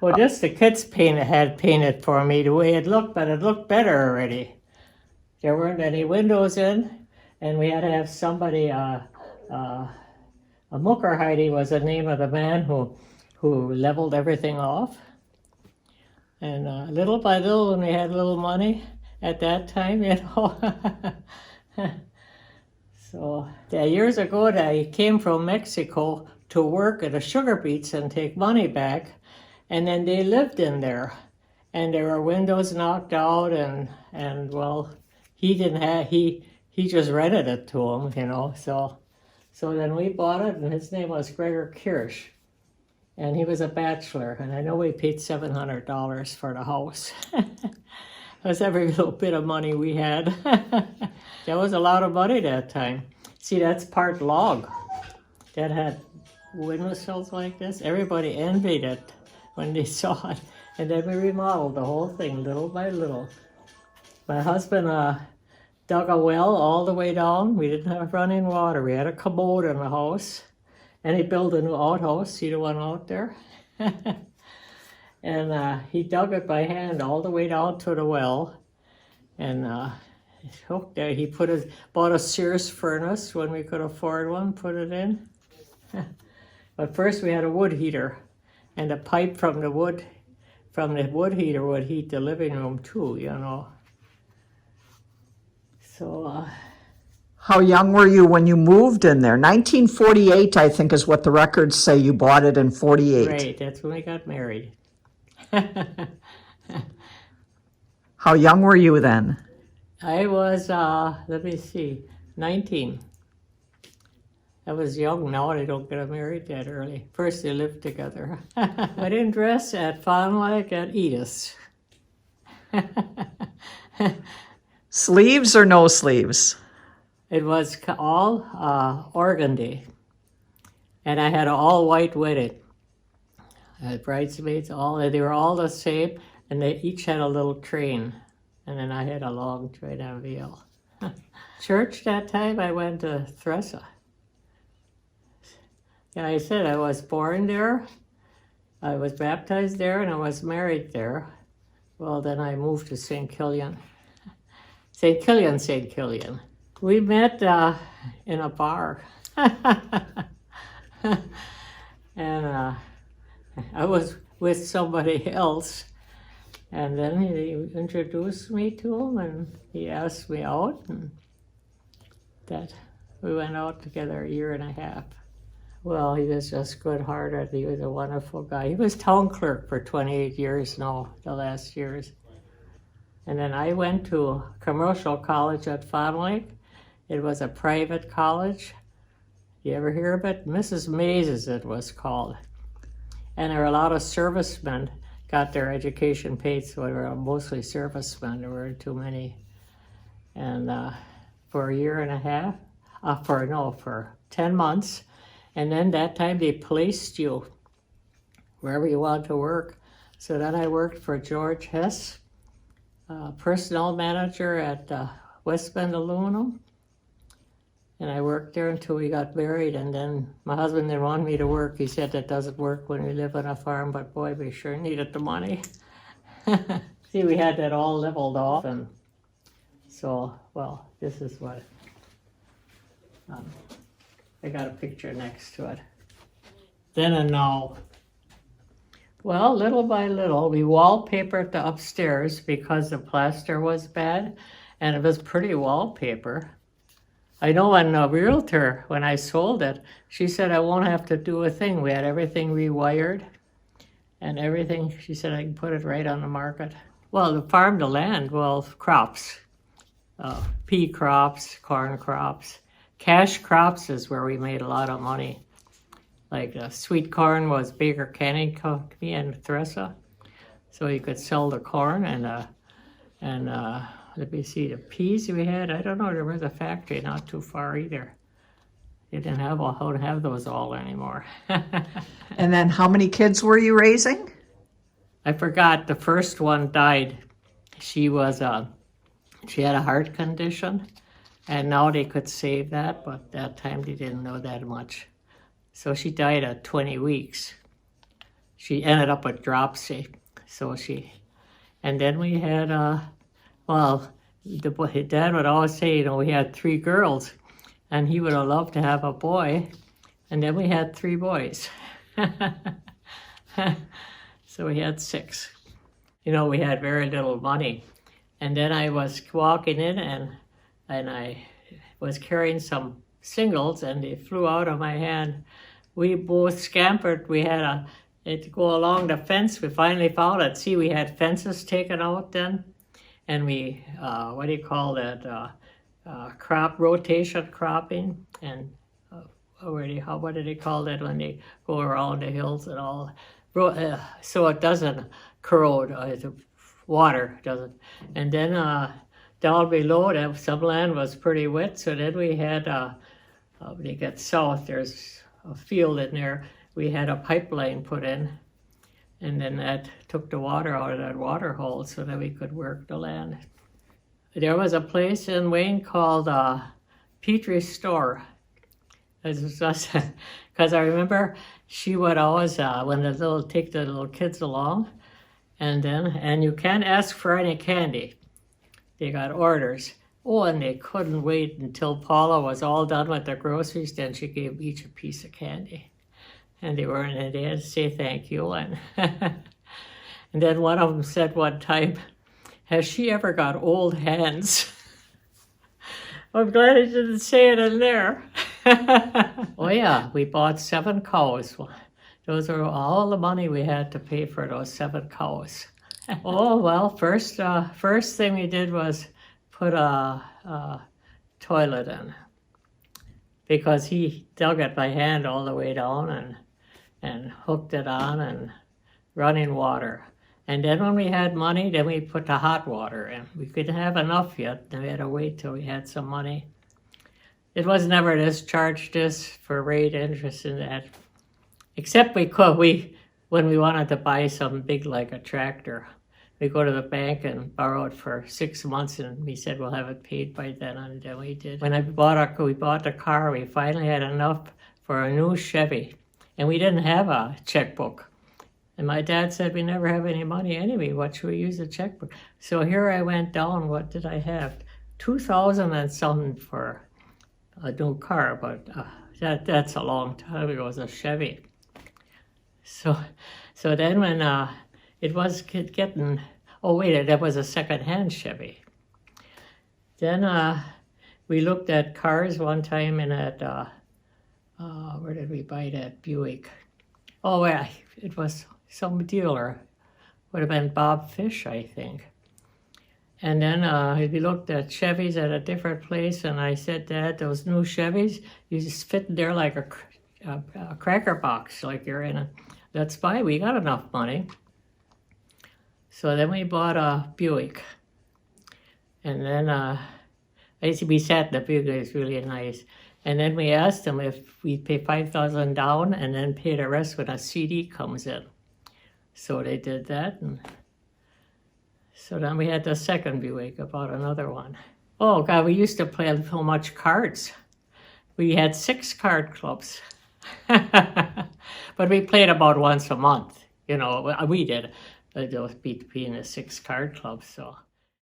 Well, just the kids had painted for me the way it looked, but it looked better already. There weren't any windows in, and we had to have somebody, a Muckerheide was the name of the man who leveled everything off. And little by little, when we had little money at that time, So years ago, I came from Mexico to work at a sugar beets and take money back, and then they lived in there, and there were windows knocked out, and well, he didn't have he just rented it to him, So then we bought it, and his name was Gregor Kirsch, and he was a bachelor, and I know we paid $700 for the house. That was every little bit of money we had. That was a lot of money that time. See, that's part log. That had windowsills like this. Everybody envied it when they saw it. And then we remodeled the whole thing little by little. My husband dug a well all the way down. We didn't have running water. We had a commode in the house. And he built a new outhouse. See the one out there? And he dug it by hand all the way down to the well. And hooked there. He bought a Sears furnace when we could afford one, put it in. But first we had a wood heater, and a pipe from the wood heater would heat the living room too, So How young were you when you moved in there? 1948, I think, is what the records say. You bought it in 48. Right, that's when we got married. How young were you then? I was, 19. I was young now. They don't get married that early. First they lived together. I didn't dress at Fond du Lac at Edith's. Sleeves or no sleeves? It was all organdy. And I had an all white wedding. I had bridesmaids, they were all the same, and they each had a little train. And then I had a long train and veil. Church that time, I went to Thressa. Yeah, I said I was born there, I was baptized there, and I was married there. Well, then I moved to St. Killian. St. Killian. We met in a bar. And I was with somebody else. And then he introduced me to him, and he asked me out, and that we went out together a year and a half. Well, he was just good-hearted. He was a wonderful guy. He was town clerk for 28 years now, the last years. And then I went to commercial college at Fond du Lac. It was a private college. You ever hear of it? Mrs. Mays, it was called. And there were a lot of servicemen got their education paid, so they were mostly servicemen. There weren't too many. And for a year and a half, for 10 months. And then that time they placed you wherever you want to work. So then I worked for George Hess, personnel manager at West Bend Aluminum. And I worked there until we got married, and then my husband didn't want me to work. He said that doesn't work when we live on a farm, but boy, we sure needed the money. See, we had that all leveled off, and so, well, this is what, I got a picture next to it. Then and now. Well, little by little, we wallpapered the upstairs because the plaster was bad, and it was pretty wallpaper. I know when a realtor, when I sold it, she said I won't have to do a thing. We had everything rewired and everything. She said I can put it right on the market. Well, the farm to land, well, crops, pea crops, corn crops. Cash crops is where we made a lot of money. Like sweet corn was Baker Canning Company and Thressa. So you could sell the corn and let me see, the peas we had, I don't know, there was a factory not too far either. They didn't have those all anymore. And then how many kids were you raising? I forgot, the first one died. She had a heart condition, and now they could save that, but that time they didn't know that much. So she died at 20 weeks. she ended up with dropsy. So and then we had, well, Dad would always say, we had 3 girls, and he would have loved to have a boy, and then we had 3 boys. So we had 6. We had very little money. And then I was walking in, and I was carrying some singles, and they flew out of my hand. We both scampered. We had to go along the fence. We finally found it. See, we had fences taken out then, and we, what do you call that, crop rotation cropping, and what do they call that when they go around the hills and all, so it doesn't corrode, the water doesn't. And then down below, some land was pretty wet, so then we had, when you get south, there's a field in there. We had a pipeline put in, and then that took the water out of that water hole so that we could work the land. There was a place in Wayne called Petrie's Store. Because I remember she would always, when take the little kids along, and you can't ask for any candy. They got orders. Oh, and they couldn't wait until Paula was all done with their groceries. Then she gave each a piece of candy. And they had to say thank you. And, and then one of them said one time, "Has she ever got old hands?" I'm glad I didn't say it in there. Oh yeah, we bought 7 cows. Those are all the money we had to pay for those 7 cows. Oh, well, first thing we did was put a toilet in, because he dug it by hand all the way down and hooked it on, and running water. And then when we had money, then we put the hot water in. We couldn't have enough yet. Then we had to wait till we had some money. It was never discharged this for rate interest in that. Except when we wanted to buy something big like a tractor, we go to the bank and borrow it for 6 months, and we said we'll have it paid by then, and then we did. When we bought the car, we finally had enough for a new Chevy, and we didn't have a checkbook. And my dad said, we never have any money anyway. What should we use a checkbook? So here I went down. What did I have? $2,000 and something for a new car, but that's a long time ago. It was a Chevy. So then when it was getting, that was a second-hand Chevy. Then we looked at cars one time in at, where did we buy that Buick? Oh, yeah, it was some dealer. Would have been Bob Fish, I think. And then we looked at Chevys at a different place, and I said, Dad, those new Chevys, you just fit in there like a cracker box, like you're in a, let's buy, we got enough money. So then we bought a Buick. And then we sat in the Buick, it was really nice. And then we asked them if we'd pay $5,000 down and then pay the rest when a CD comes in. So they did that, and so then we had the second Buick, about another one. Oh God, we used to play so much cards. We had 6 card clubs. But we played about once a month, we did. Those between the 6 card clubs, so.